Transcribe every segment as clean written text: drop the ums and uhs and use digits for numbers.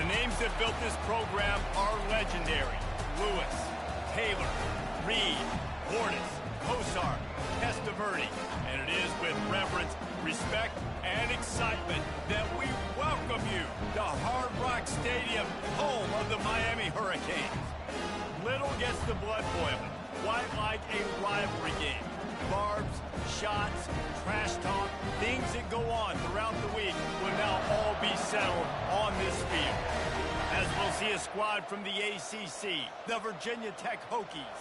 The names that built this program are legendary. Lewis, Taylor, Reed, Hortis, Kosar, Testaverde. And it is with reverence, respect, and excitement that we welcome you to Hard Rock Stadium, home of the Miami Hurricanes. Little gets the blood boiling, quite like a rivalry game. Barbs, shots, trash talk, things that go on throughout the week will now all be settled on this field. As we'll see a squad from the ACC, the Virginia Tech Hokies,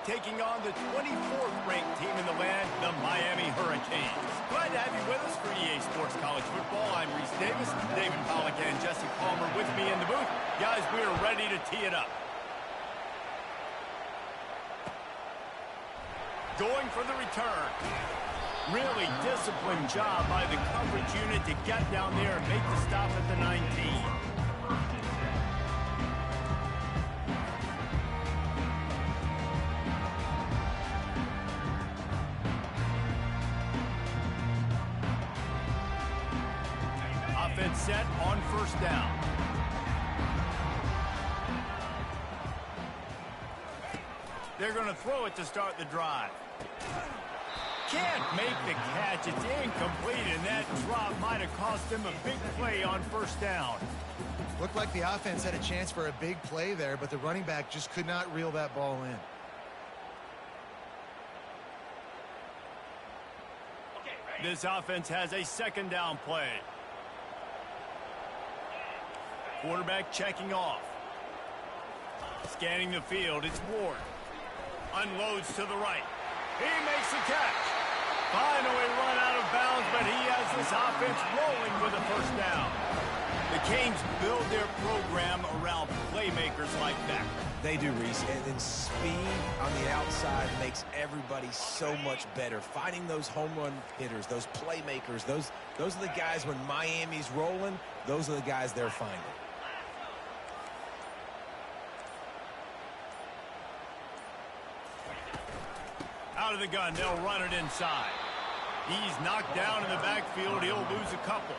taking on the 24th ranked team in the land, the Miami Hurricanes. Glad to have you with us for EA Sports College Football. I'm Reese Davis, David Pollack and Jesse Palmer with me in the booth. Guys, we are ready to tee it up. Going for the return. Really disciplined job by the coverage unit to get down there and make the stop at the 19. Offense set on first down. They're going to throw it to start the drive. Can't make the catch. It's incomplete, and that drop might have cost them a big play on first down. Looked like the offense had a chance for a big play there, but the running back just could not reel that ball in. This offense has a second down play. Quarterback checking off. Scanning the field, it's Ward. Unloads to the right. He makes the catch. Finally run out of bounds, but he has this offense rolling with a first down. The Canes build their program around playmakers like that. They do, Reese, and then speed on the outside makes everybody so much better. Finding those home run hitters, those playmakers, those are the guys when Miami's rolling, those are the guys they're finding. Out of the gun, they'll run it inside. He's knocked down in the backfield. He'll lose a couple.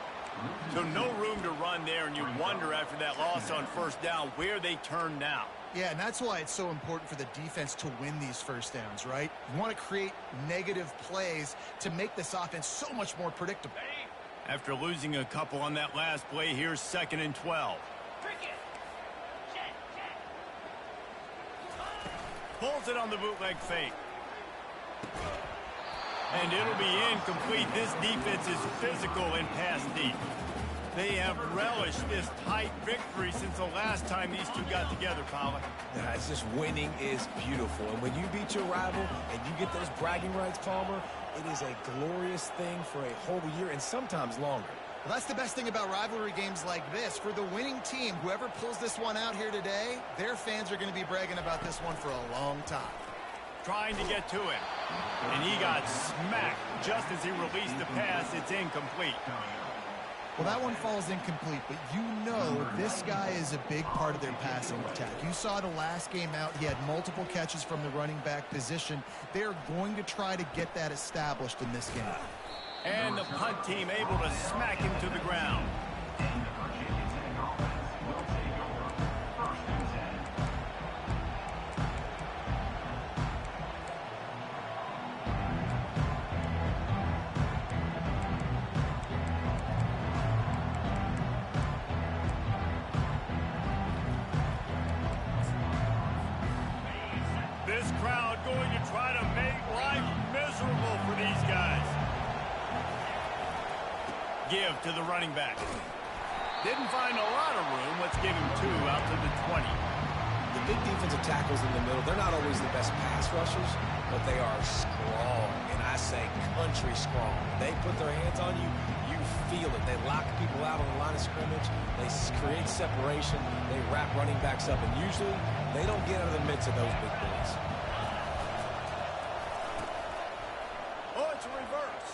So no room to run there, and you wonder after that loss on first down where they turn now. Yeah, and that's why it's so important for the defense to win these first downs, right? You want to create negative plays to make this offense so much more predictable. After losing a couple on that last play, here's 2nd and 12. Pulls it on the bootleg fake. And it'll be incomplete. This defense is physical and pass deep. They have relished this tight victory since the last time these two got together, Pollack. Yeah, it's just winning is beautiful. And when you beat your rival and you get those bragging rights, Palmer, it is a glorious thing for a whole year and sometimes longer. Well, that's the best thing about rivalry games like this. For the winning team, whoever pulls this one out here today, their fans are going to be bragging about this one for a long time. Trying to get to him. And he got smacked just as he released the pass. It's incomplete. Well, that one falls incomplete, but you know this guy is a big part of their passing attack. You saw the last game out, he had multiple catches from the running back position. They're going to try to get that established in this game. And the punt team able to smack him to the ground. This crowd going to try to make life miserable for these guys. Give to the running back. Didn't find a lot of room. Let's give him 2 out to the 20. The big defensive tackles in the middle, they're not always the best pass rushers, but they are strong, and I say country strong. They put their hands on you, you feel it. They lock people out on the line of scrimmage. They create separation. They wrap running backs up, and usually they don't get out of the midst of those big boys. Oh, it's a reverse.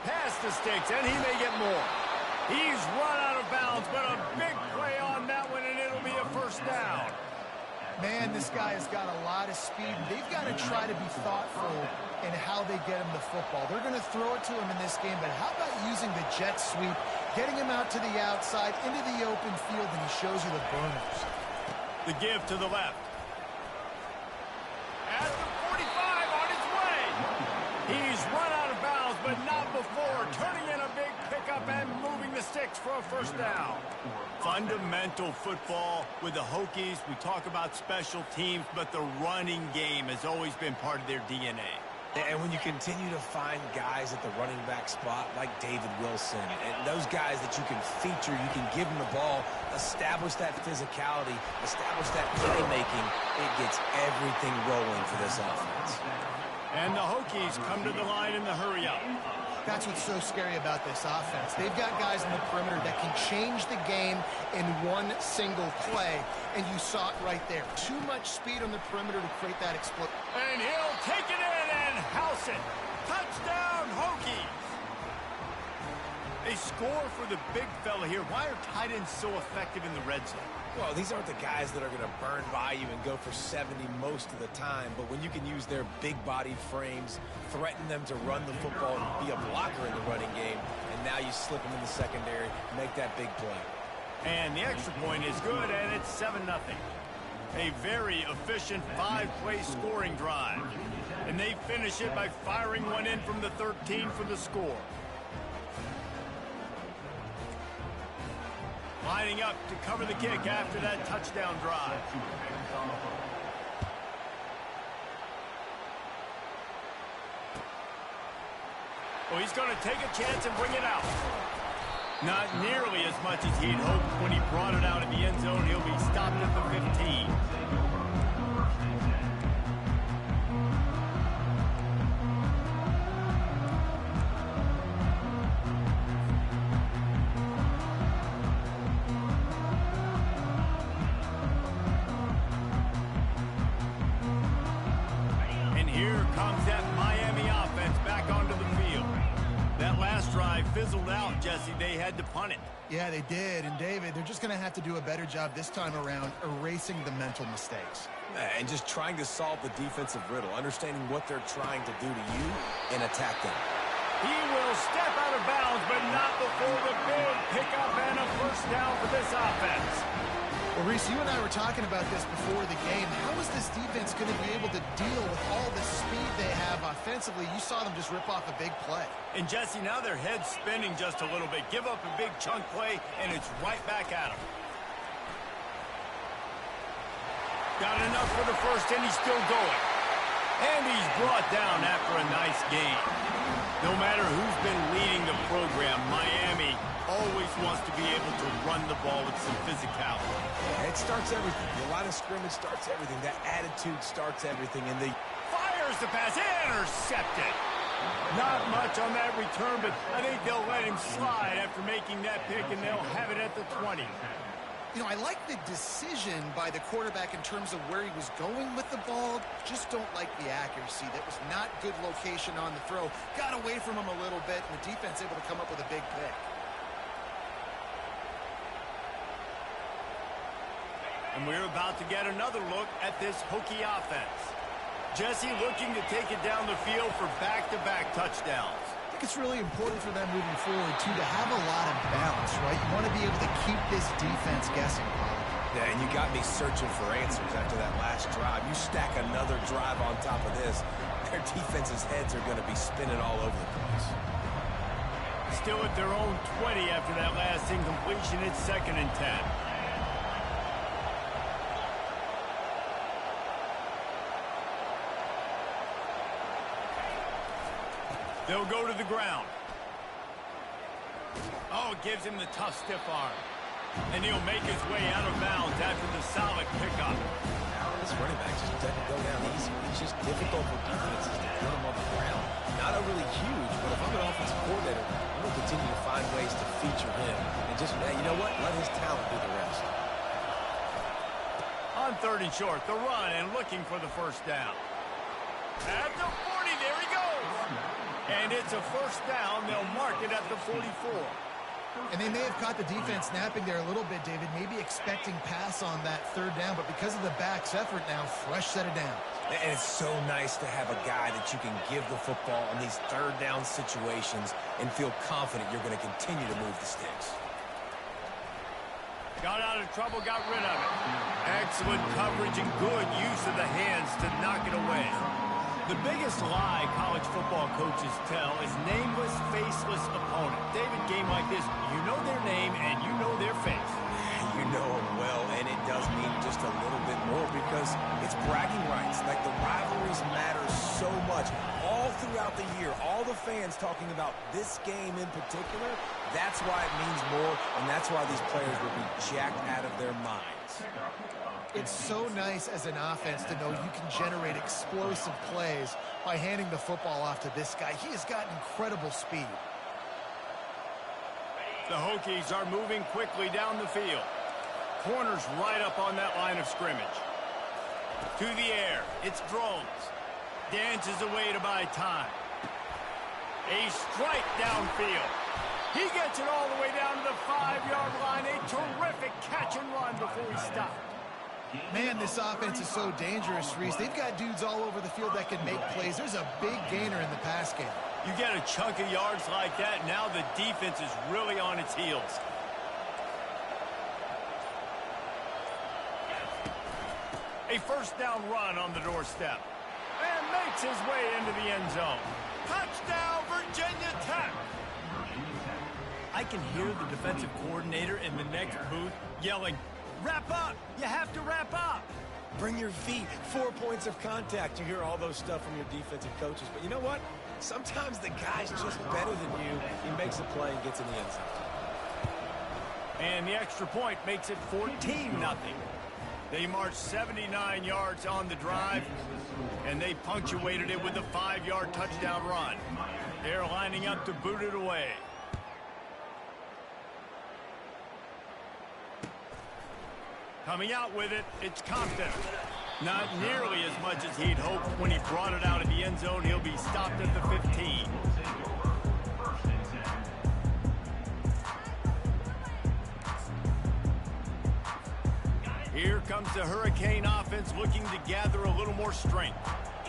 Pass the sticks, and he may get more. He's run out of bounds, but a big play on that one, and it'll be a first down. Man, this guy has got a lot of speed. They've got to try to be thoughtful in how they get him the football. They're going to throw it to him in this game, but how about using the jet sweep, getting him out to the outside, into the open field, and he shows you the burners. The give to the left. At the 45, on his way. He's run out of bounds, but not before. Turning in a big pickup and moving the sticks for a first down. Fundamental football with the Hokies. We talk about special teams, but the running game has always been part of their DNA. And when you continue to find guys at the running back spot like David Wilson and those guys that you can feature, you can give them the ball, establish that physicality, establish that playmaking, it gets everything rolling for this offense. And the Hokies come to the line in the hurry-up. That's what's so scary about this offense. They've got guys in the perimeter that can change the game in one single play, and you saw it right there. Too much speed on the perimeter to create that explosion. And he'll take it in and house it. Touchdown, Hokies! They score for the big fella here. Why are tight ends so effective in the red zone? Well, these aren't the guys that are going to burn by you and go for 70 most of the time, but when you can use their big-bodied frames, threaten them to run the football and be a blocker in the running game, and now you slip them in the secondary, make that big play. And the extra point is good, and it's 7-0. A very efficient 5-play scoring drive. And they finish it by firing one in from the 13 for the score. Lining up to cover the kick after that touchdown drive. Well, he's going to take a chance and bring it out. Not nearly as much as he'd hoped when he brought it out in the end zone. He'll be stopped at the 15. Fizzled out, Jesse. They had to punt it. Yeah, they did. And, David, they're just going to have to do a better job this time around erasing the mental mistakes. And just trying to solve the defensive riddle, understanding what they're trying to do to you and attack them. He will step out of bounds, but not before the big pickup and a first down for this offense. Well, Reese, you and I were talking about this before the game. How is this defense going to be able to deal with all the speed they have offensively? You saw them just rip off a big play. And, Jesse, now their head's spinning just a little bit. Give up a big chunk play, and it's right back at them. Got enough for the first, and he's still going. And he's brought down after a nice game. No matter who's been leading the program, Miami always wants to be able to run the ball with some physicality. Yeah, it starts everything. The line of scrimmage starts everything. That attitude starts everything. And fires the pass, intercepted. Not much on that return, but I think they'll let him slide after making that pick, and they'll have it at the 20. You know, I like the decision by the quarterback in terms of where he was going with the ball. Just don't like the accuracy. That was not good location on the throw. Got away from him a little bit, and the defense able to come up with a big pick. And we're about to get another look at this Hokie offense. Jesse looking to take it down the field for back-to-back touchdowns. I think it's really important for them moving forward, too, to have a lot of balance, right? You want to be able to keep this defense guessing. Yeah, and you got me searching for answers after that last drive. You stack another drive on top of this, their defense's heads are going to be spinning all over the place. Still at their own 20 after that last incompletion. It's 2nd and 10. They'll go to the ground. Oh, gives him the tough, stiff arm. And he'll make his way out of bounds after the solid pickup. This running back just doesn't go down easy. It's just difficult for defenses to put him on the ground. Not overly huge, but if I'm an offensive coordinator, I'm going to continue to find ways to feature him. And just, you know what? Let his talent do the rest. On 3rd and short, the run and looking for the first down. At the 40, there he goes. And it's a first down. They'll mark it at the 44. And they may have caught the defense snapping there a little bit, David, maybe expecting pass on that third down, but because of the back's effort now, fresh set of downs. And it's so nice to have a guy that you can give the football in these third down situations and feel confident you're going to continue to move the sticks. Got out of trouble, got rid of it. Excellent coverage and good use of the hands to knock it away. The biggest lie college football coaches tell is nameless, faceless opponent. David, game like this, you know their name and you know their face. You know them well, and it does mean just a little bit more because it's bragging rights. Like, the rivalries matter so much all throughout the year. All the fans talking about this game in particular, that's why it means more, and that's why these players will be jacked out of their minds. It's so nice as an offense to know you can generate explosive plays by handing the football off to this guy. He has got incredible speed. The Hokies are moving quickly down the field. Corners right up on that line of scrimmage. To the air, it's Drones. Dances away to buy time. A strike downfield. He gets it all the way down to the 5-yard line. A terrific catch and run before he stopped. Man, this offense is so dangerous, Reese. They've got dudes all over the field that can make plays. There's a big gainer in the pass game. You get a chunk of yards like that, now the defense is really on its heels. A first down run on the doorstep. And makes his way into the end zone. Touchdown, Virginia Tech! I can hear the defensive coordinator in the next booth yelling, "Wrap up! You have to wrap up!" Bring your feet. 4 points of contact. You hear all those stuff from your defensive coaches. But you know what? Sometimes the guy's just better than you. He makes a play and gets in the end zone. And the extra point makes it 14-0. They marched 79 yards on the drive, and they punctuated it with a 5-yard touchdown run. They're lining up to boot it away. Coming out with it, it's Compton. Not nearly as much as he'd hoped when he brought it out of the end zone. He'll be stopped at the 15. Here comes the Hurricane offense looking to gather a little more strength.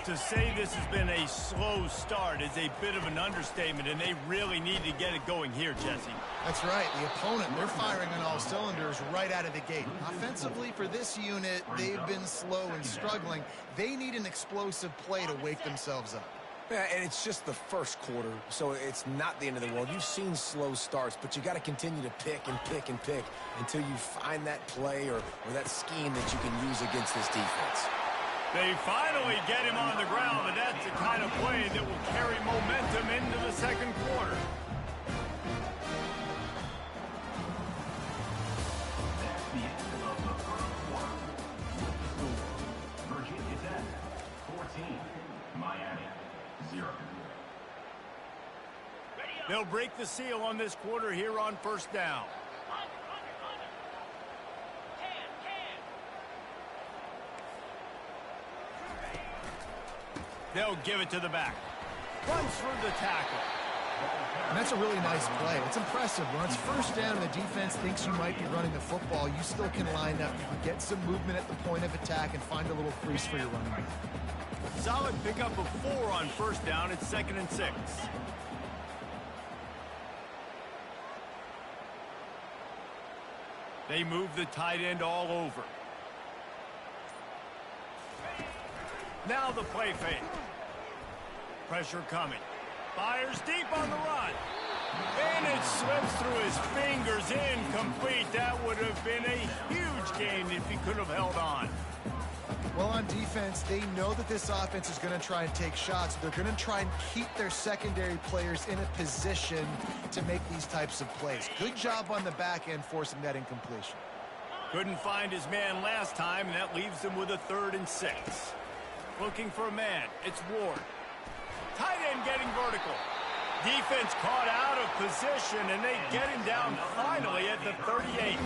To say this has been a slow start is a bit of an understatement, and they really need to get it going here, Jesse. That's right. The opponent, they're firing on all cylinders right out of the gate. Offensively, for this unit, they've been slow and struggling. They need an explosive play to wake themselves up. Yeah, and it's just the first quarter, so it's not the end of the world. You've seen slow starts, but you got to continue to pick and pick and pick until you find that play or that scheme that you can use against this defense. They finally get him on the ground, and that's the kind of play that will carry momentum into the second quarter. Virginia Tech, 14. Miami, 0. They'll break the seal on this quarter here on first down. They'll give it to the back. Runs through the tackle. And that's a really nice play. It's impressive. When it's first down and the defense thinks you might be running the football, you still can line up. You can get some movement at the point of attack and find a little crease for your running back. Solid pickup of 4 on first down. It's 2nd and 6. They move the tight end all over. Now the play fake. Pressure coming. Fires deep on the run. And it slips through his fingers. Incomplete. That would have been a huge gain if he could have held on. Well, on defense, they know that this offense is going to try and take shots. They're going to try and keep their secondary players in a position to make these types of plays. Good job on the back end forcing that incompletion. Couldn't find his man last time, and that leaves him with a 3rd and 6. Looking for a man. It's Ward. Tight end getting vertical. Defense caught out of position, and they get him down finally at the 38.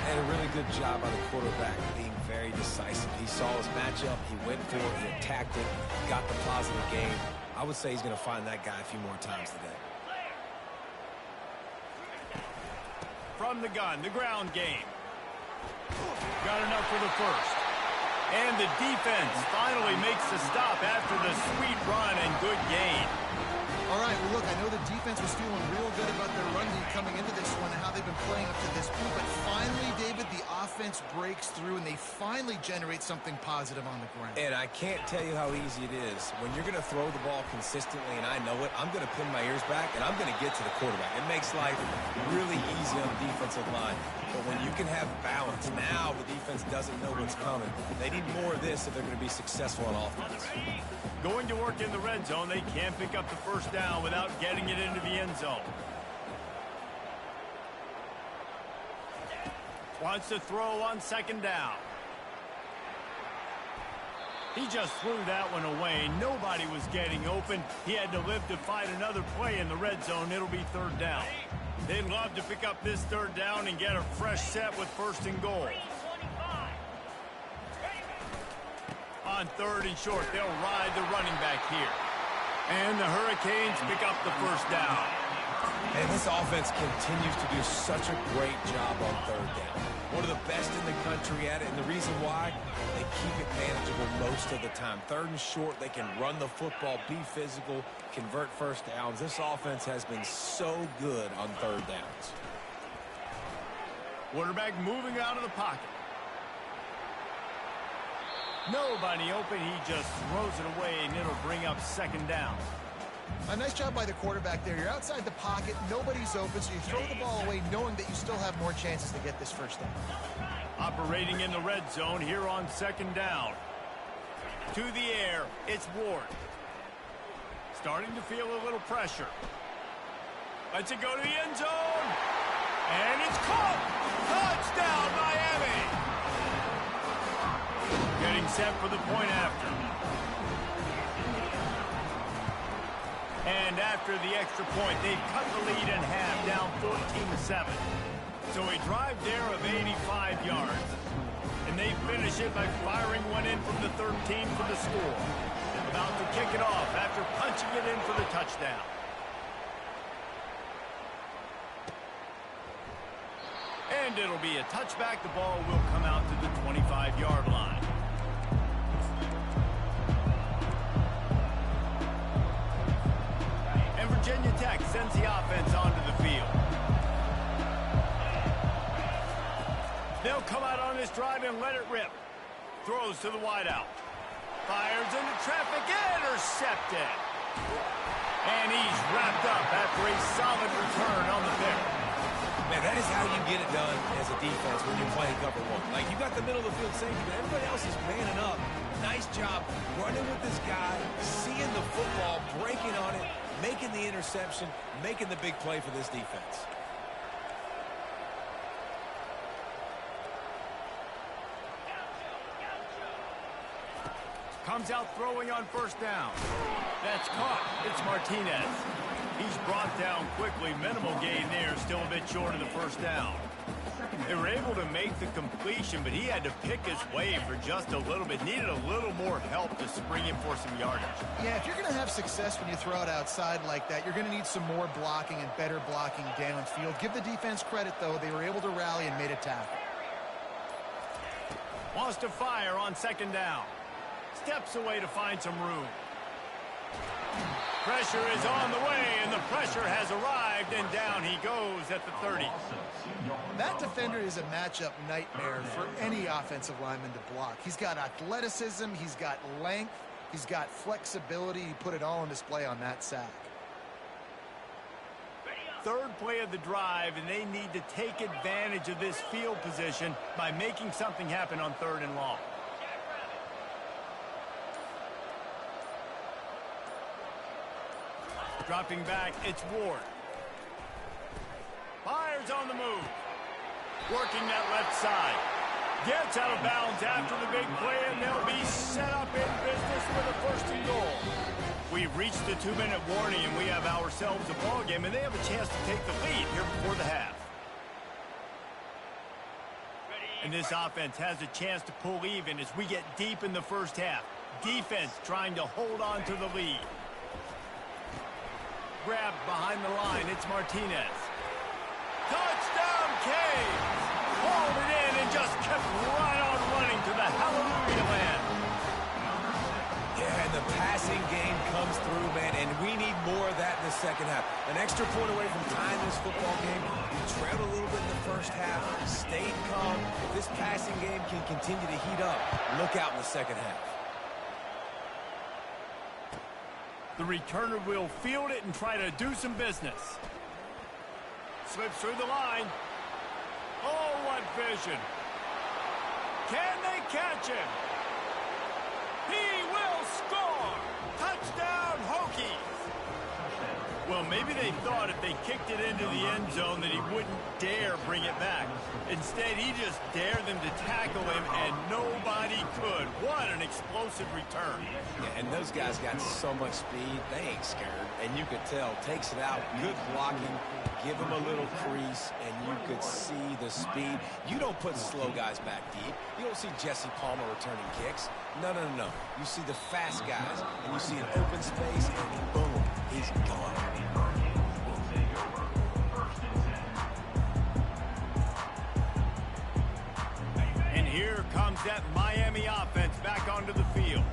And a really good job by the quarterback being very decisive. He saw his matchup. He went for it. He attacked it. Got the positive gain. I would say he's going to find that guy a few more times today. from the gun, the ground game. Got enough for the first. And the defense finally makes the stop after the sweet run and good gain. All right, well, look, I know the defense was feeling real good about their run D coming into this one and how they've been playing up to this point, but finally, David, the offense breaks through and they finally generate something positive on the ground. And I can't tell you how easy it is. When you're going to throw the ball consistently, and I know it, I'm going to pin my ears back, and I'm going to get to the quarterback. It makes life really easy on the defensive line. But when you can have balance, now the defense doesn't know what's coming. They need more of this if they're going to be successful on offense. Going to work in the red zone, they can't pick up the first down without getting it into the end zone. Wants to throw on second down. He just threw that one away. Nobody was getting open. He had to live to fight another play in the red zone. It'll be third down. They'd love to pick up this third down and get a fresh set with first and goal. On third and short, they'll ride the running back here. And the Hurricanes pick up the first down. And this offense continues to do such a great job on third down. One of the best in the country at it, and the reason why, they keep it manageable most of the time. Third and short, they can run the football, be physical, convert first downs. This offense has been so good on third downs. Quarterback moving out of the pocket. Nobody open. He just throws it away, and it'll bring up second down. A nice job by the quarterback there. You're outside the pocket, nobody's open, so you throw the ball away knowing that you still have more chances to get this first down. Operating in the red zone here on second down. To the air, it's Ward. Starting to feel a little pressure. Lets it go to the end zone. And it's caught. Touchdown, Miami. Getting set for the point after. And after the extra point, they've cut the lead in half, down 14-7. So a drive there of 85 yards. And they finish it by firing one in from the 13 for the score. About to kick it off after punching it in for the touchdown. And it'll be a touchback. The ball will come out to the 25-yard line. And Virginia Tech sends the offense onto the field. They'll come out on this drive and let it rip. Throws to the wideout. Fires into traffic. Intercepted. And he's wrapped up after a solid return on the pick. Man, that is how you get it done as a defense when you're playing cover one. Like, you got the middle of the field safety, but everybody else is manning up. Nice job running with this guy, seeing the football, breaking on it, making the interception, making the big play for this defense. Comes out throwing on first down. That's caught. It's Martinez. He's brought down quickly. Minimal gain there. Still a bit short of the first down. They were able to make the completion, but he had to pick his way for just a little bit. Needed a little more help to spring him for some yardage. Yeah, if you're going to have success when you throw it outside like that, you're going to need some more blocking and better blocking downfield. Give the defense credit, though. They were able to rally and made a tackle. Wants to fire on second down. Steps away to find some room. Pressure is on the way, and the pressure has arrived, and down he goes at the 30. That defender is a matchup nightmare for any offensive lineman to block. He's got athleticism, he's got length, he's got flexibility. He put it all on display on that sack. Third play of the drive, and they need to take advantage of this field position by making something happen on third and long. Dropping back, it's Ward. Fires on the move. Working that left side. Gets out of bounds after the big play, and they'll be set up in business with a first and goal. We've reached the 2-minute warning, and we have ourselves a ball game, and they have a chance to take the lead here before the half. And this offense has a chance to pull even as we get deep in the first half. Defense trying to hold on to the lead. Grabbed behind the line, it's Martinez. Touchdown, Caves hauled it in and just kept right on running to the hallelujah land. Yeah, and the passing game comes through, man, and we need more of that in the second half. An extra point away from tying this football game. We trailed a little bit in the first half, stayed calm. If this passing game can continue to heat up, look out in the second half. The returner will field it and try to do some business. Slips through the line. Oh, what vision. Can they catch him? He will score! Touchdown, Hokies! Well, maybe they thought if they kicked it into the end zone that he wouldn't dare bring it back. Instead, he just dared them to tackle him, and nobody could. What an explosive return. Yeah, and those guys got so much speed, they ain't scared. And you could tell, takes it out, good blocking, give him a little crease, and you could see the speed. You don't put slow guys back deep. You don't see Jesse Palmer returning kicks. No, no, no, no. You see the fast guys, and you see an open space, and boom, he's gone. And here comes that Miami offense back onto the field.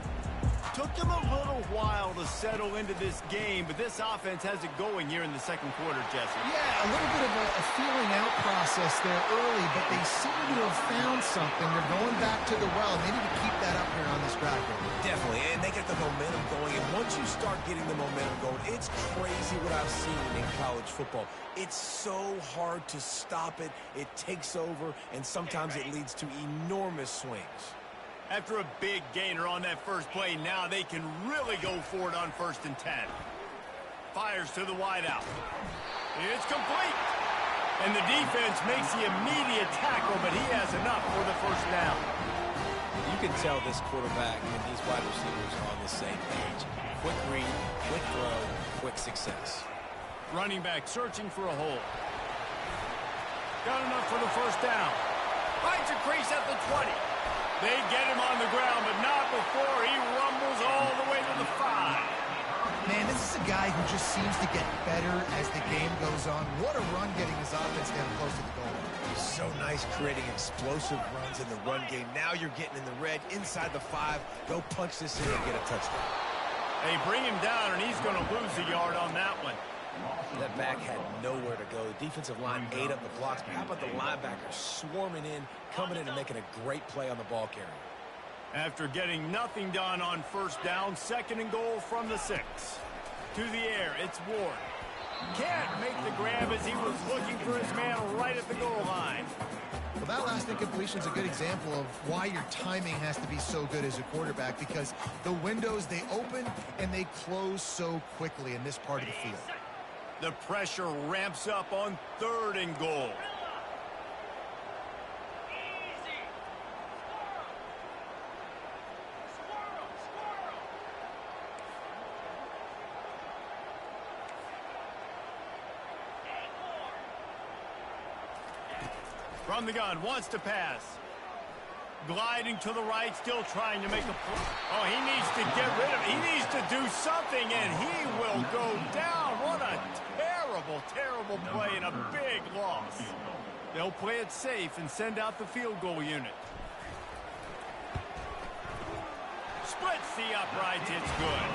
Took them a little while to settle into this game, but this offense has it going here in the second quarter, Jesse. Yeah, a little bit of a feeling out process there early, but they seem to have found something. They're going back to the well. They need to keep that up here on this drive. Definitely, and they get the momentum going, and once you start getting the momentum going, it's crazy what I've seen in college football. It's so hard to stop it. It takes over, and sometimes it leads to enormous swings. After a big gainer on that first play, now they can really go for it on 1st and 10. Fires to the wideout. It's complete. And the defense makes the immediate tackle, but he has enough for the first down. You can tell this quarterback and these wide receivers are on the same page. Quick read, quick throw, quick success. Running back searching for a hole. Got enough for the first down. Finds a crease at the 20. They get him on the ground, but not before he rumbles all the way to the 5. Man, this is a guy who just seems to get better as the game goes on. What a run getting his offense down close to the goal line. He's so nice creating explosive runs in the run game. Now you're getting in the red, inside the 5. Go punch this in and get a touchdown. They bring him down, and he's going to lose a yard on that one. That back had nowhere to go. The defensive line ate up the blocks, but how about the linebackers swarming in, coming in and making a great play on the ball carrier? After getting nothing done on first down, 2nd and goal from the 6. To the air, it's Ward. Can't make the grab as he was looking for his man right at the goal line. Well, that last incompletion is a good example of why your timing has to be so good as a quarterback, because the windows, they open and they close so quickly in this part of the field. The pressure ramps up on 3rd and goal. From the gun, wants to pass. Gliding to the right, still trying to make a play. Oh, he needs to get rid of it. He needs to do something, and he will go down. What a terrible, terrible play and a big loss. They'll play it safe and send out the field goal unit. Splits the uprights. It's good.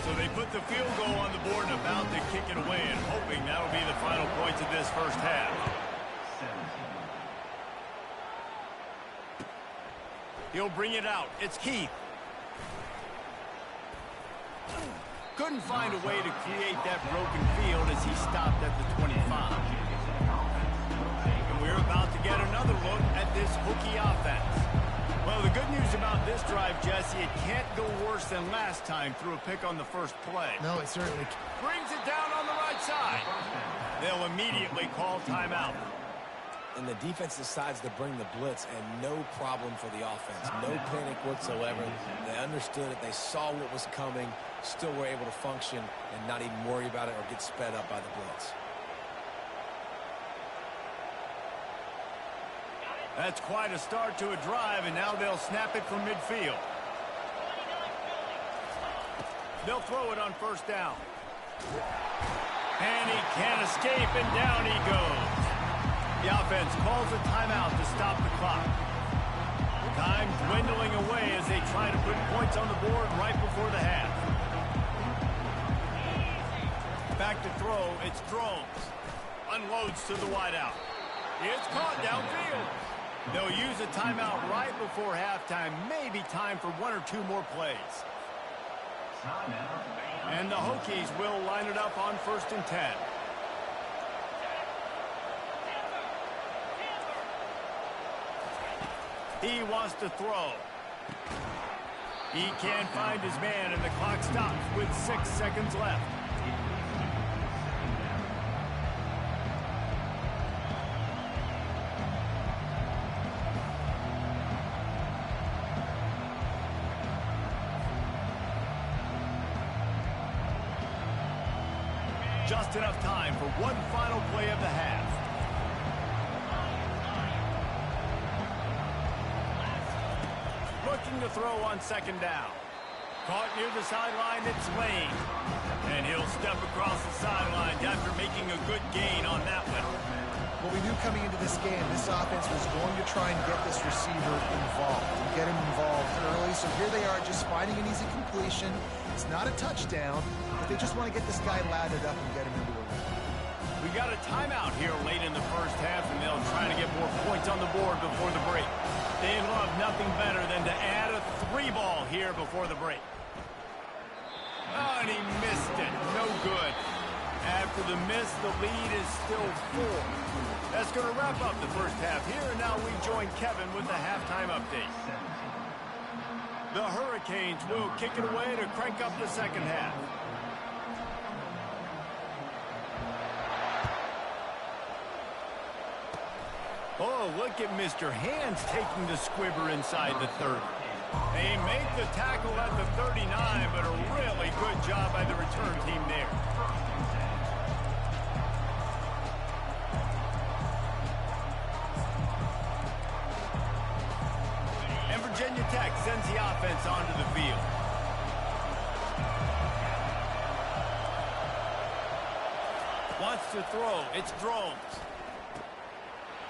So they put the field goal on the board and about to kick it away, and hoping that'll be the final points of this first half. He'll bring it out. It's Keith. Couldn't find a way to create that broken field as he stopped at the 25. And we're about to get another look at this Hokie offense. Well, the good news about this drive, Jesse, it can't go worse than last time through a pick on the first play. No, it certainly can't. Brings it down on the right side. They'll immediately call timeout. And the defense decides to bring the blitz, and no problem for the offense. No panic whatsoever. They understood it. They saw what was coming, still were able to function and not even worry about it or get sped up by the blitz. That's quite a start to a drive, and now they'll snap it from midfield. They'll throw it on first down. And he can't escape, and down he goes. The offense calls a timeout to stop the clock. Time dwindling away as they try to put points on the board right before the half. Back to throw, it's Drones. Unloads to the wideout. It's caught downfield. They'll use a timeout right before halftime. Maybe time for one or two more plays. And the Hokies will line it up on 1st and 10. He wants to throw. He can't find his man, and the clock stops with 6 seconds left. Just enough time for one final play of the half. Looking to throw on 2nd down. Caught near the sideline, it's Lane. And he'll step across the sidelines after making a good gain on that one. Well, we knew coming into this game, this offense was going to try and get this receiver involved and get him involved early. So here they are just finding an easy completion. It's not a touchdown, but they just want to get this guy lathered up and get him into a run. We got a timeout here late in the 1st half, and they'll try to get more points on the board before the break. They'd love nothing better than to add a 3-ball here before the break. Oh, and he missed it. No good. After the miss, the lead is still 4. That's going to wrap up the 1st half here, and now we join Kevin with the halftime update. The Hurricanes will kick it away to crank up the 2nd half. Oh, look at Mr. Hands taking the squibber inside the 30. They make the tackle at the 39, but a really good job by the return team there. And Virginia Tech sends the offense onto the field. Wants to throw. It's Drones.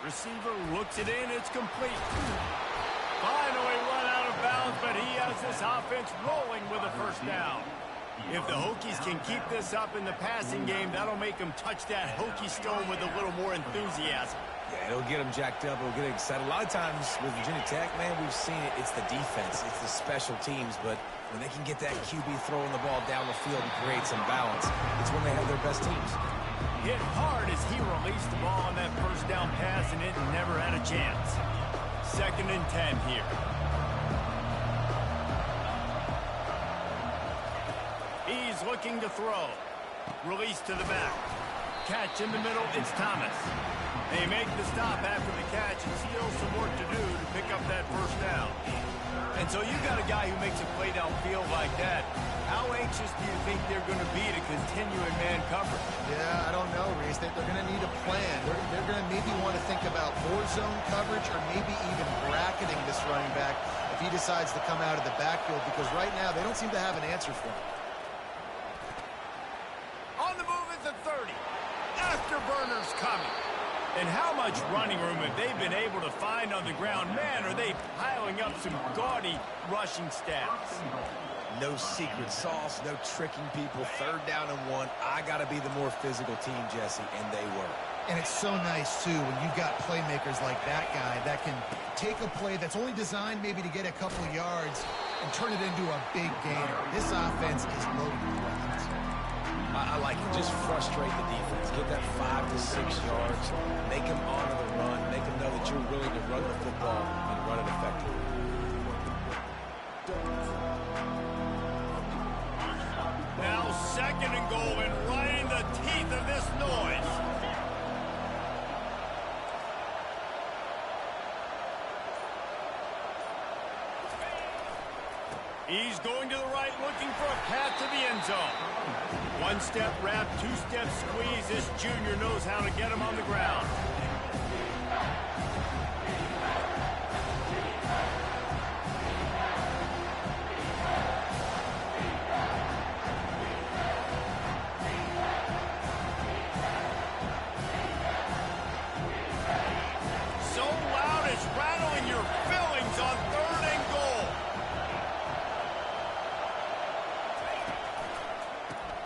Receiver looks it in. It's complete. Finally run out of bounds, but he has this offense rolling with a 1st down. If the Hokies can keep this up in the passing game, that'll make them touch that Hokie stone with a little more enthusiasm. Yeah, it'll get them jacked up. It'll get them excited. A lot of times with Virginia Tech, man, we've seen it. It's the defense. It's the special teams. But when they can get that QB throwing the ball down the field and create some balance, it's when they have their best teams. Hit hard as he released the ball on that 1st down pass, and it never had a chance. 2nd and 10 here. He's looking to throw. Release to the back. Catch in the middle, it's Thomas. They make the stop after the catch, and still some work to do to pick up that 1st down. And so you got a guy who makes a play downfield like that. How anxious do you think they're going to be to continue in man coverage? Yeah, I don't know, Reese. They're going to need a plan. They're going to maybe want to think about more zone coverage or maybe even bracketing this running back if he decides to come out of the backfield, because right now they don't seem to have an answer for him. On the move at the 30. Afterburner's coming. And how much running room have they been able to find on the ground? Man, are they piling up some gaudy rushing stats. No secret sauce, no tricking people. 3rd down and 1. I got to be the more physical team, Jesse, and they were. And it's so nice, too, when you've got playmakers like that guy that can take a play that's only designed maybe to get a couple of yards and turn it into a big gainer. This offense is loaded with weapons. I like it. Just frustrate the defense. Get that 5 to 6 yards. Make them honor the run. Make them know that you're willing to run the football and run it effectively. Now 2nd and goal, and right in the teeth of this noise. He's going to the right, looking for a path to the end zone. 1-step wrap, 2-step squeeze. This junior knows how to get him on the ground.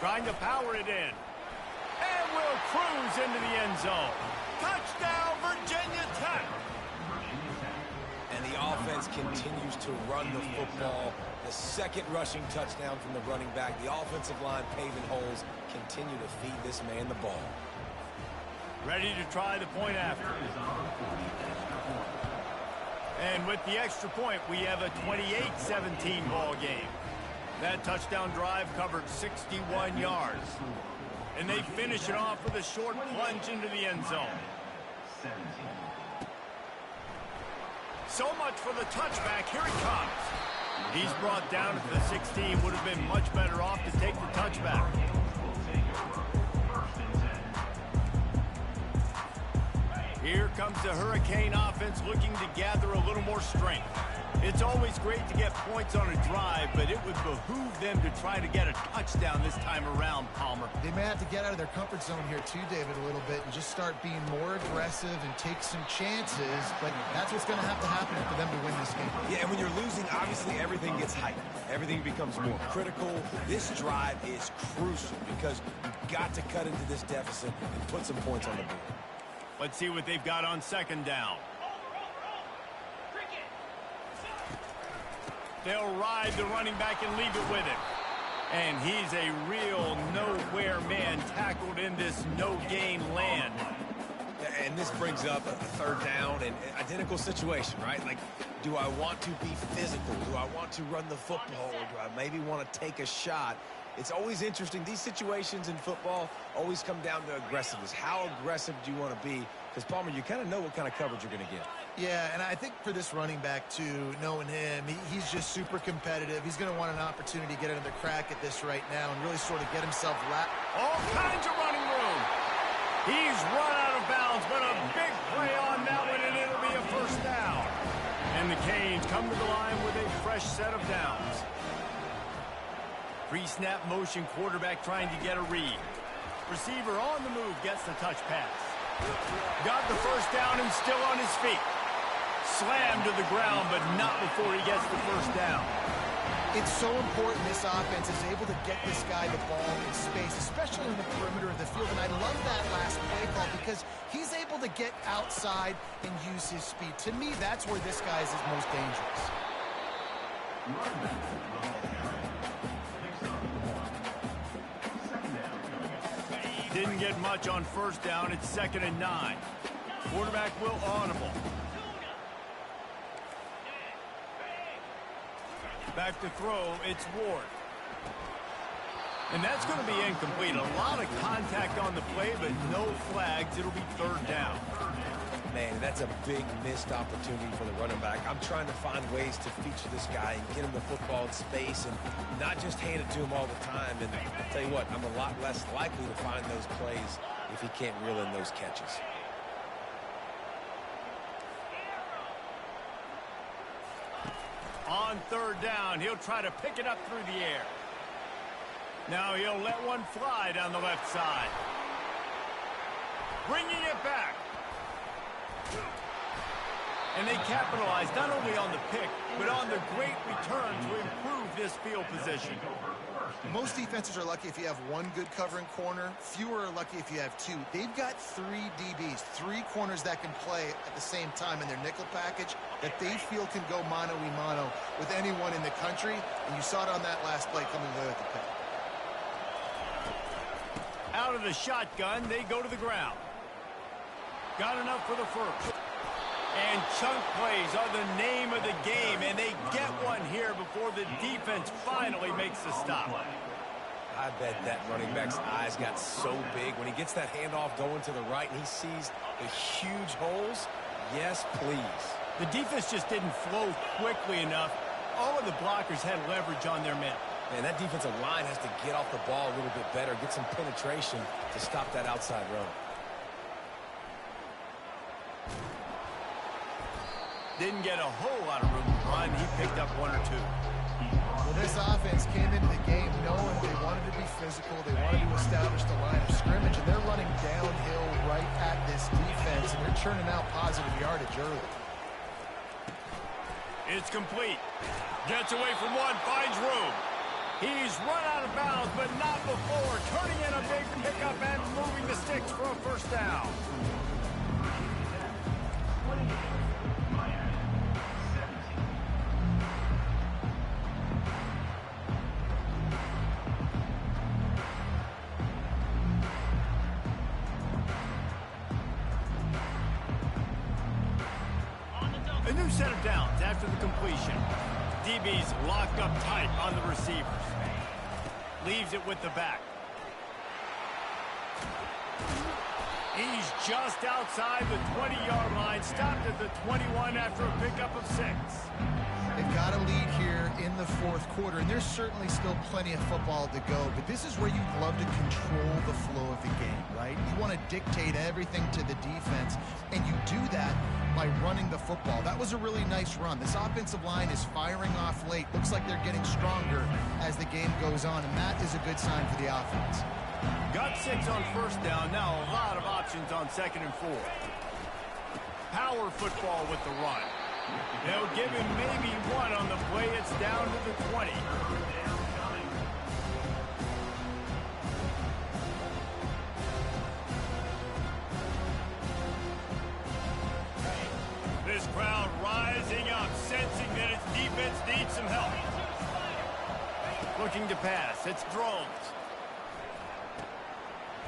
trying to power it in. And will cruise into the end zone. Touchdown, Virginia Tech. And the offense continues to run the football. The second rushing touchdown from the running back. The offensive line paving holes. Continue to feed this man the ball. Ready to try the point after. And with the extra point, we have a 28-17 ball game. That touchdown drive covered 61 yards. And they finish it off with a short plunge into the end zone. So much for the touchback. Here it comes. He's brought down to the 16. Would have been much better off to take the touchback. Here comes the Hurricane offense looking to gather a little more strength. It's always great to get points on a drive, but it would behoove them to try to get a touchdown this time around, Palmer. They may have to get out of their comfort zone here too, David, a little bit and just start being more aggressive and take some chances, but that's what's going to have to happen for them to win this game. Yeah, and when you're losing, obviously everything gets heightened. Everything becomes more critical. This drive is crucial because you've got to cut into this deficit and put some points on the board. Let's see what they've got on second down. They'll ride the running back and leave it with him. And he's a real nowhere man tackled in this no-gain land. And this brings up a third down and identical situation, right? Like, do I want to be physical? Do I want to run the football? Or do I maybe want to take a shot? It's always interesting. These situations in football always come down to aggressiveness. How aggressive do you want to be? Because, Palmer, you kind of know what kind of coverage you're going to get. Yeah, and I think for this running back, too, knowing him, he's just super competitive. He's going to want an opportunity to get another crack at this right now and really sort of get himself all kinds of running room. He's run out of bounds, but a big play on that one, and it'll be a first down. And the Canes come to the line with a fresh set of downs. Pre-snap motion, quarterback trying to get a read. Receiver on the move, gets the touch pass. Got the first down and still on his feet. Slammed to the ground, but not before he gets the first down. It's so important this offense is able to get this guy the ball in space, especially in the perimeter of the field. And I love that last play call because he's able to get outside and use his speed. To me, that's where this guy is his most dangerous. Didn't get much on first down. It's 2nd and 9. Quarterback will audible. Back to throw, it's Ward. And that's going to be incomplete. A lot of contact on the play, but no flags. It'll be 3rd down. Man, that's a big missed opportunity for the running back. I'm trying to find ways to feature this guy and get him the football in space and not just hand it to him all the time. And I'll tell you what, I'm a lot less likely to find those plays if he can't reel in those catches. On 3rd down, he'll try to pick it up through the air. Now he'll let one fly down the left side. Bringing it back. And they capitalize not only on the pick, but on the great return to improve this field position. Most defenses are lucky if you have one good covering corner. Fewer are lucky if you have two. They've got 3 DBs, 3 corners that can play at the same time in their nickel package that they feel can go mano-a-mano with anyone in the country. And you saw it on that last play coming away with the pick. Out of the shotgun, they go to the ground. Got enough for the first. And chunk plays are the name of the game, and they get one here before the defense finally makes the stop. I bet that running back's eyes got so big when he gets that handoff going to the right and he sees the huge holes. Yes, please. The defense just didn't flow quickly enough. All of the blockers had leverage on their men. Man, that defensive line has to get off the ball a little bit better, get some penetration to stop that outside run. Didn't get a whole lot of room to run. He picked up 1 or 2. Well, this offense came into the game knowing they wanted to be physical. They wanted to establish the line of scrimmage, and they're running downhill right at this defense, and they're churning out positive yardage early. It's complete. Gets away from one, finds room. He's run out of bounds, but not before turning in a big pickup and moving the sticks for a first down. A new set of downs after the completion. DB's locked up tight on the receivers. Leaves it with the back. He's just outside the 20-yard line. Stopped at the 21 after a pickup of 6. They've got a lead here in the fourth quarter, and there's certainly still plenty of football to go, but this is where you'd love to control the flow of the game, right? You want to dictate everything to the defense, and you do that by running the football. That was a really nice run. This offensive line is firing off late. Looks like they're getting stronger as the game goes on, and that is a good sign for the offense. Got 6 on first down. Now a lot of options on 2nd and 4. Power football with the run. They'll give him maybe 1 on the play. It's down to the 20. This crowd rising up, sensing that its defense needs some help. Looking to pass. It's Drones.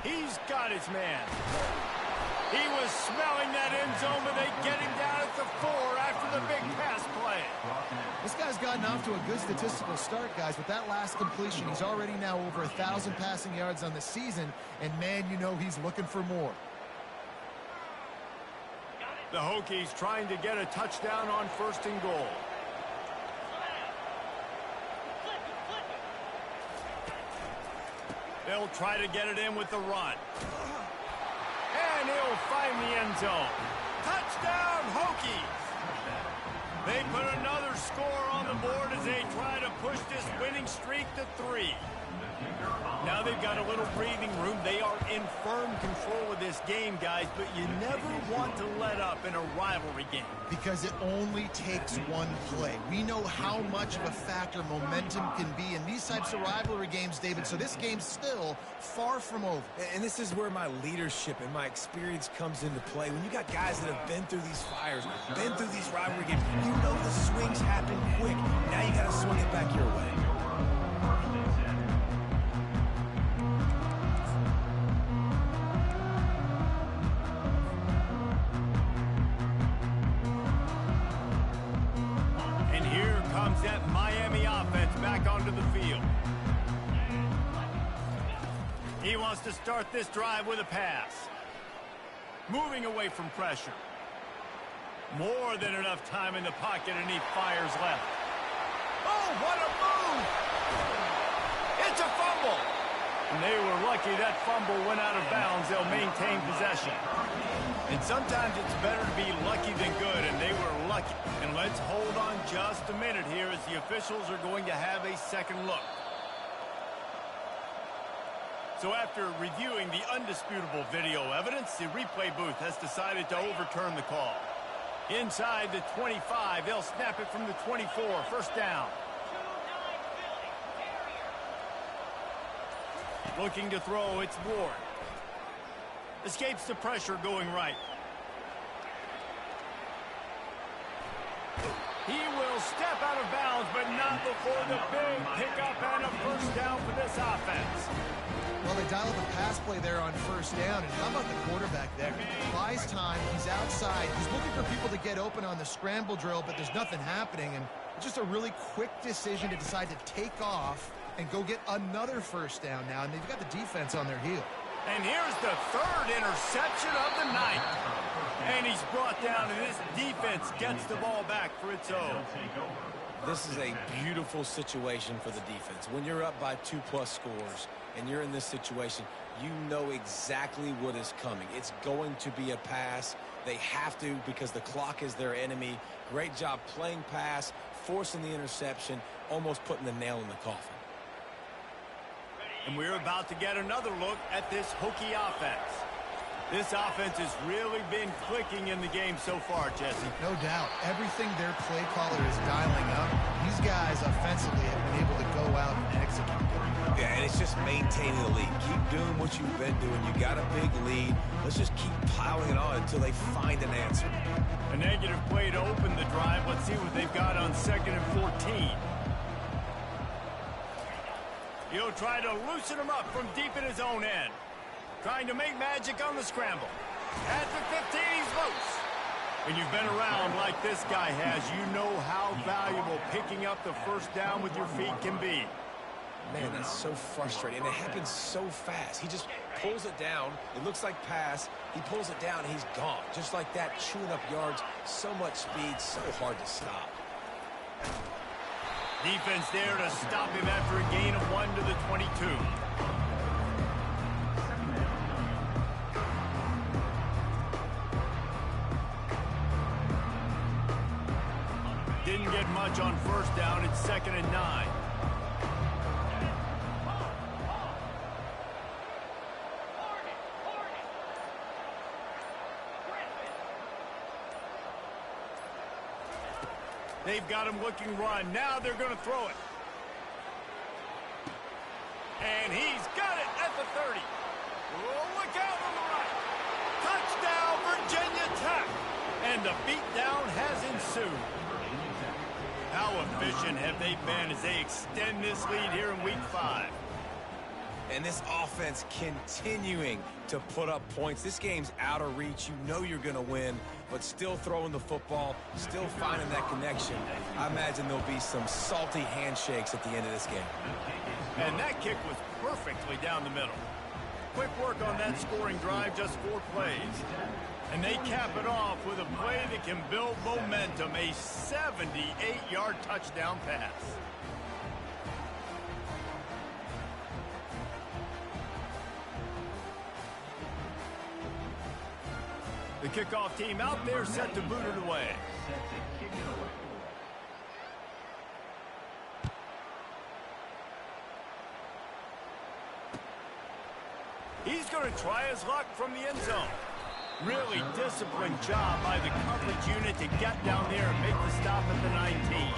He's got his man. He was smelling that end zone, but they get him down at the 4 after the big pass play. This guy's gotten off to a good statistical start, guys. With that last completion, he's already now over 1,000 passing yards on the season, and man, you know he's looking for more. The Hokies trying to get a touchdown on 1st and goal. They'll try to get it in with the run. And he'll find the end zone. Touchdown, Hokies! They put another score on the board as they try to push this winning streak to 3. Now they've got a little breathing room. They are in firm control of this game, guys, but you never want to let up in a rivalry game. Because it only takes one play. We know how much of a factor momentum can be in these types of rivalry games, David, so this game's still far from over. And this is where my leadership and my experience comes into play. When you got guys that have been through these fires, been through these rivalry games, you know the swings happen quick. Now you got to swing it back your way. That Miami offense back onto the field. He wants to start this drive with a pass. Moving away from pressure. More than enough time in the pocket, and he fires left. Oh, what a move! It's a fumble! And they were lucky that fumble went out of bounds. They'll maintain possession. And sometimes it's better to be lucky than good, and they were lucky. And let's hold on just a minute here as the officials are going to have a second look. So after reviewing the undisputable video evidence, the replay booth has decided to overturn the call. Inside the 25, they'll snap it from the 24, first down. Looking to throw, it's Ward. Escapes the pressure going right. He will step out of bounds, but not before the big pickup and a first down for this offense. Well, they dialed the pass play there on first down, and how about the quarterback there? Buys time, he's outside, he's looking for people to get open on the scramble drill, but there's nothing happening, and just a really quick decision to decide to take off and go get another first down now, and they've got the defense on their heel. And here's the 3rd interception of the night. And he's brought down, and this defense gets the ball back for its own. This is a beautiful situation for the defense. When you're up by 2+ scores and you're in this situation, you know exactly what is coming. It's going to be a pass. They have to because the clock is their enemy. Great job playing pass, forcing the interception, almost putting the nail in the coffin. And we're about to get another look at this Hokie offense. This offense has really been clicking in the game so far, Jesse. No doubt. Everything their play caller is dialing up, these guys offensively have been able to go out and execute. maintaining the lead. Keep doing what you've been doing. You got a big lead. Let's just keep piling it on until they find an answer. A negative play to open the drive. Let's see what they've got on 2nd and 14. He'll try to loosen him up from deep in his own end. Trying to make magic on the scramble. At the 15, he's loose. When you've been around like this guy has, you know how valuable picking up the first down with your feet can be. Man, that's so frustrating. And it happens so fast. He just pulls it down. It looks like pass. He pulls it down, and he's gone. Just like that, chewing up yards. So much speed, so hard to stop. Defense there to stop him after a gain of 1 to the 22. Didn't get much on first down. It's 2nd and 9. They've got him looking run. Now they're going to throw it. And he's got it at the 30. Oh, look out on the right. Touchdown, Virginia Tech. And the beatdown has ensued. How efficient have they been as they extend this lead here in Week 5? And this offense continuing to put up points. This game's out of reach. You know you're going to win, but still throwing the football, still finding that connection. I imagine there'll be some salty handshakes at the end of this game. And that kick was perfectly down the middle. Quick work on that scoring drive, just 4 plays. And they cap it off with a play that can build momentum, a 78-yard touchdown pass. The kickoff team out there set to boot it away. He's going to try his luck from the end zone. Really disciplined job by the coverage unit to get down there and make the stop at the 19.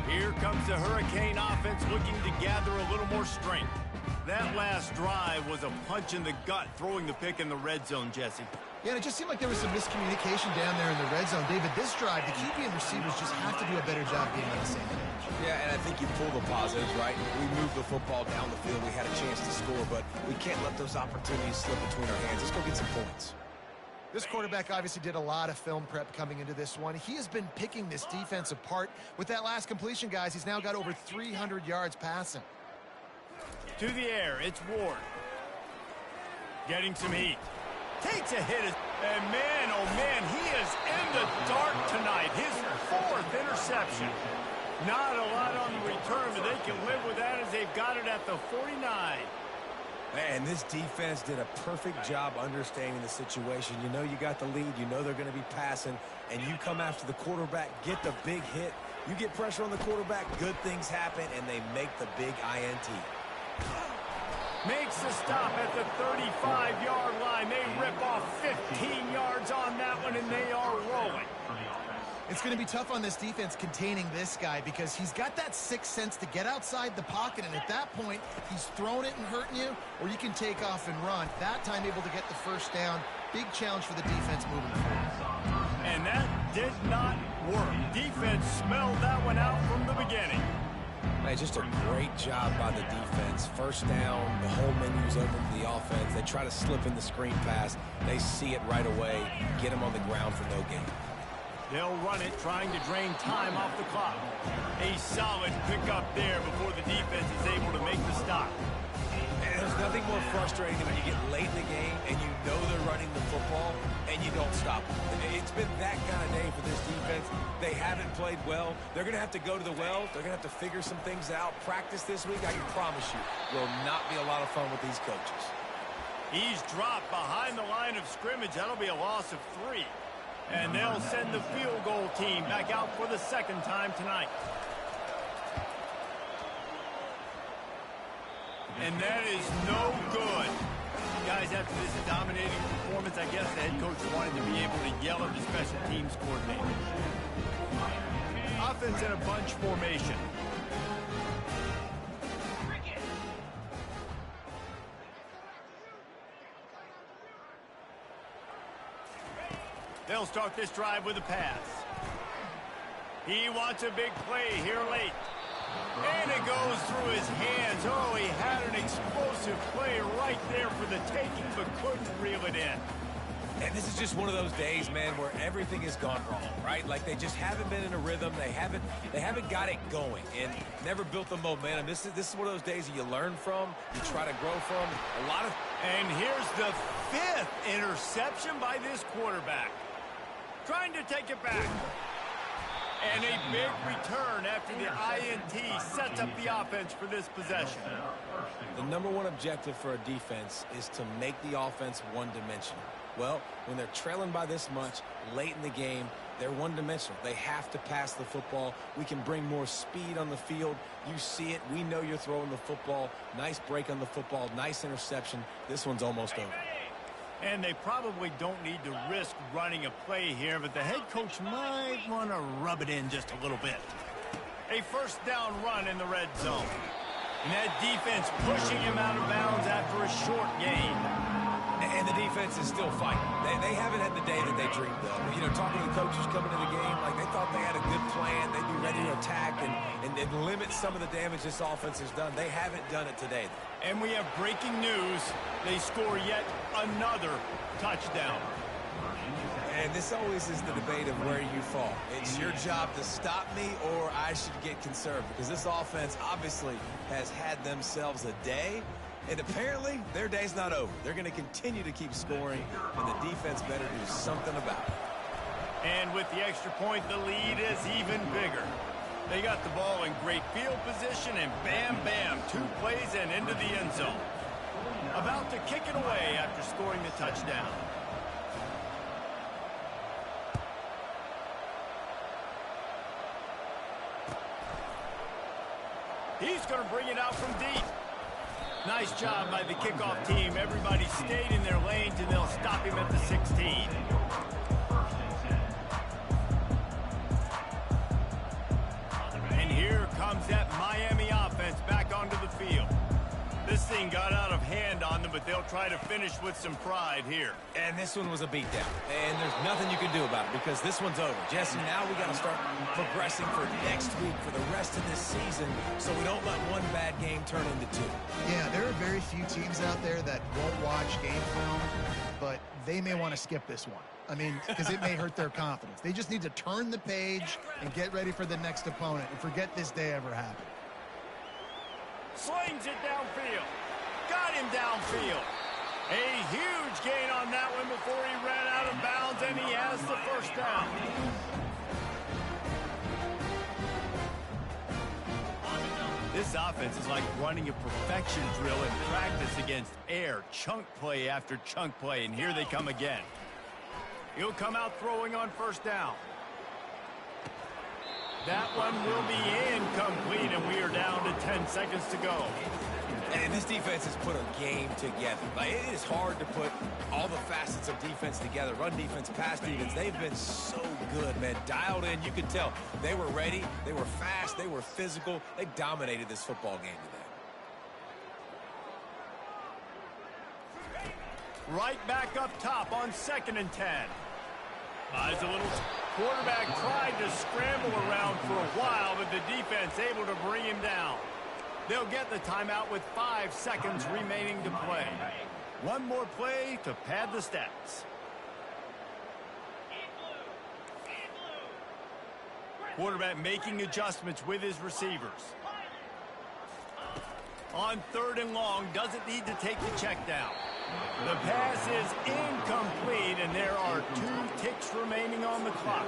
Here comes the Hurricane offense looking to gather a little more strength. That last drive was a punch in the gut, throwing the pick in the red zone, Jesse. Yeah, and it just seemed like there was some miscommunication down there in the red zone. David, this drive, the QB and receivers just have to do a better job being on the same page. Yeah, and I think you pull the positives, right? We moved the football down the field. We had a chance to score, but we can't let those opportunities slip between our hands. Let's go get some points. This quarterback obviously did a lot of film prep coming into this one. He has been picking this defense apart. With that last completion, guys, he's now got over 300 yards passing. To the air, it's Ward. Getting some heat. Takes a hit. And man, oh man, he is in the dark tonight. His 4th interception. Not a lot on the return, but they can live with that as they've got it at the 49. Man, this defense did a perfect job understanding the situation. You know you got the lead. You know they're going to be passing. And you come after the quarterback, get the big hit. You get pressure on the quarterback, good things happen, and they make the big INT. Makes the stop at the 35-yard line. They rip off 15 yards on that one, and they are rolling. It's going to be tough on this defense containing this guy because he's got that sixth sense to get outside the pocket, and at that point, he's throwing it and hurting you, or you can take off and run. That time able to get the first down. Big challenge for the defense moving forward. And that did not work. Defense smelled that one out from the beginning. Hey, just a great job by the defense. First down, the whole menu's open for the offense. They try to slip in the screen pass. They see it right away, get him on the ground for no gain. They'll run it, trying to drain time off the clock. A solid pickup there before the defense is able to make the stop. And there's nothing more frustrating than when you get late in the game and you know they're running the football and you don't stop them. It's been that kind of day for this defense. They haven't played well. They're going to have to go to the well. They're going to have to figure some things out. Practice this week, I can promise you, will not be a lot of fun with these coaches. He's dropped behind the line of scrimmage. That'll be a loss of 3. And they'll send the field goal team back out for the second time tonight. And that is no good. Guys, after this dominating performance, I guess the head coach wanted to be able to yell at the special teams coordinator. Offense in a bunch formation. They'll start this drive with a pass. He wants a big play here late. And it goes through his hands. Oh, he had an explosive play right there for the taking, but couldn't reel it in. And this is just one of those days, man, where everything has gone wrong, right? Like they just haven't been in a rhythm. They haven't got it going and never built the momentum. This is one of those days that you learn from, you try to grow from. And here's the 5th interception by this quarterback. Trying to take it back. And a big return after the INT sets up the offense for this possession. The number one objective for a defense is to make the offense one-dimensional. Well, when they're trailing by this much late in the game, they're one-dimensional. They have to pass the football. We can bring more speed on the field. You see it. We know you're throwing the football. Nice break on the football. Nice interception. This one's almost over. And they probably don't need to risk running a play here, but the head coach might want to rub it in just a little bit. A first down run in the red zone. And that defense pushing him out of bounds after a short gain. And the defense is still fighting. They haven't had the day that they dreamed of. You know, talking to the coaches coming to the game, like they thought they had a good plan. They'd be ready to attack and limit some of the damage this offense has done. They haven't done it today. And we have breaking news. They score yet another touchdown. And this always is the debate of where you fall. It's your job to stop me or I should get conservative. Because this offense obviously has had themselves a day. And apparently, their day's not over. They're going to continue to keep scoring, and the defense better do something about it. And with the extra point, the lead is even bigger. They got the ball in great field position, and bam, bam, 2 plays and into the end zone. About to kick it away after scoring the touchdown. He's going to bring it out from deep. Nice job by the kickoff team. Everybody stayed in their lanes, and they'll stop him at the 16. And here comes that Miami offense back onto the field. This thing got out of hand on them, but they'll try to finish with some pride here. And this one was a beatdown. And there's nothing you can do about it because this one's over. Jesse, now we got to start progressing for next week, for the rest of this season, so we don't let one bad game turn into 2. Yeah, there are very few teams out there that won't watch game film, but they may want to skip this one. I mean, because it may hurt their confidence. They just need to turn the page and get ready for the next opponent and forget this day ever happened. Slings it downfield. Got him downfield. A huge gain on that one before he ran out of bounds, and he has the first down. This offense is like running a perfection drill in practice against air. Chunk play after chunk play, and here they come again. He'll come out throwing on first down. That one will be incomplete, and we are down to 10 seconds to go. And this defense has put a game together. Like, it is hard to put all the facets of defense together. Run defense, pass defense. They've been so good, man. Dialed in. You could tell they were ready. They were fast. They were physical. They dominated this football game today. Right back up top on 2nd and 10. As a little quarterback tried to scramble around for a while, but the defense able to bring him down. They'll get the timeout with 5 seconds remaining to play. One more play to pad the stats. Quarterback making adjustments with his receivers. On 3rd and long, doesn't need to take the check down. The pass is incomplete, and there are 2 ticks remaining on the clock.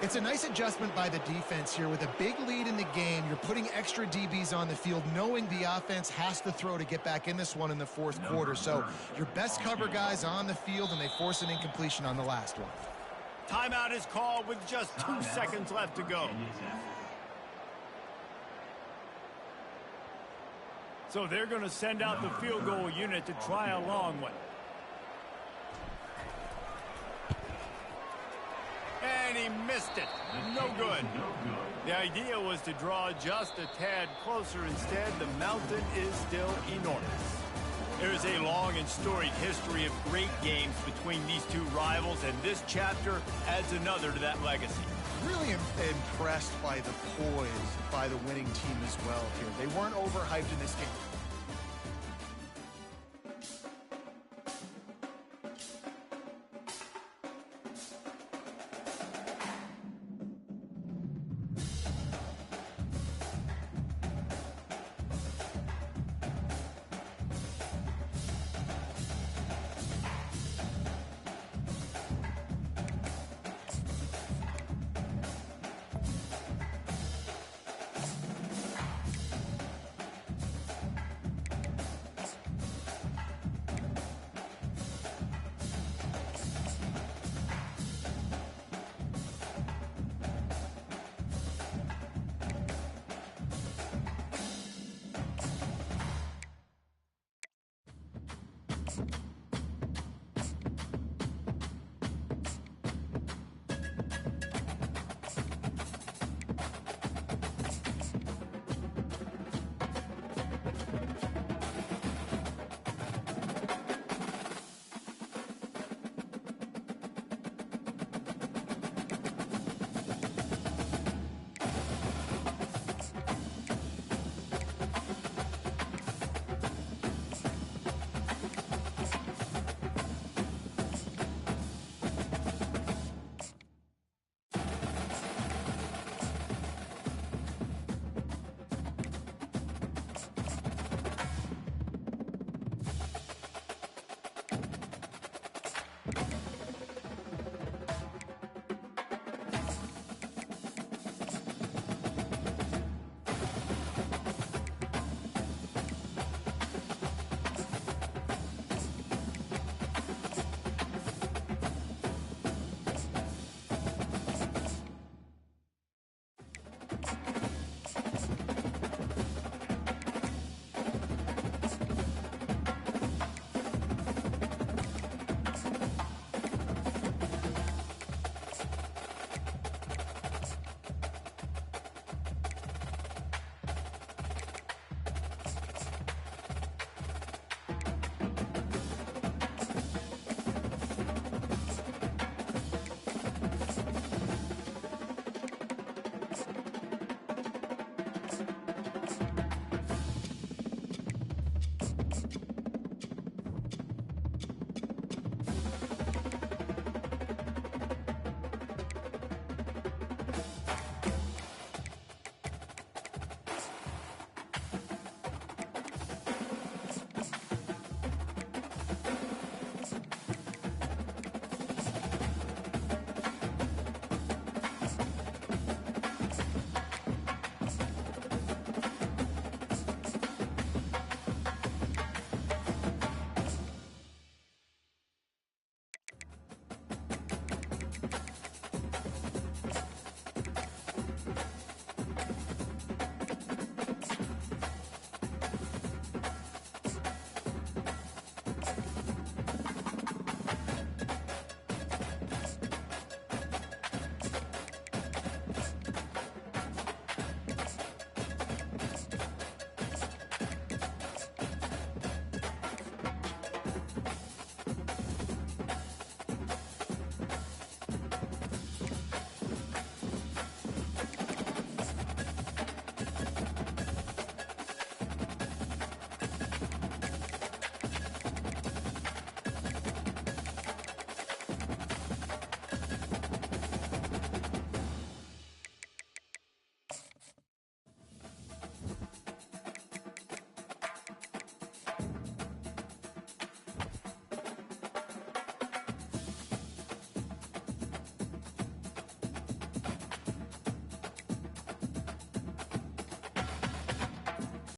It's a nice adjustment by the defense here. With a big lead in the game, you're putting extra DBs on the field, knowing the offense has to throw to get back in this one in the 4th quarter. So your best cover guys on the field, and they force an incompletion on the last one. Timeout is called with just 2 seconds left to go. So they're going to send out the field goal unit to try a long one. And he missed it. No good. The idea was to draw just a tad closer. Instead, the mountain is still enormous. There's a long and storied history of great games between these two rivals, and this chapter adds another to that legacy. Really impressed by the poise by the winning team as well here. They weren't overhyped in this game.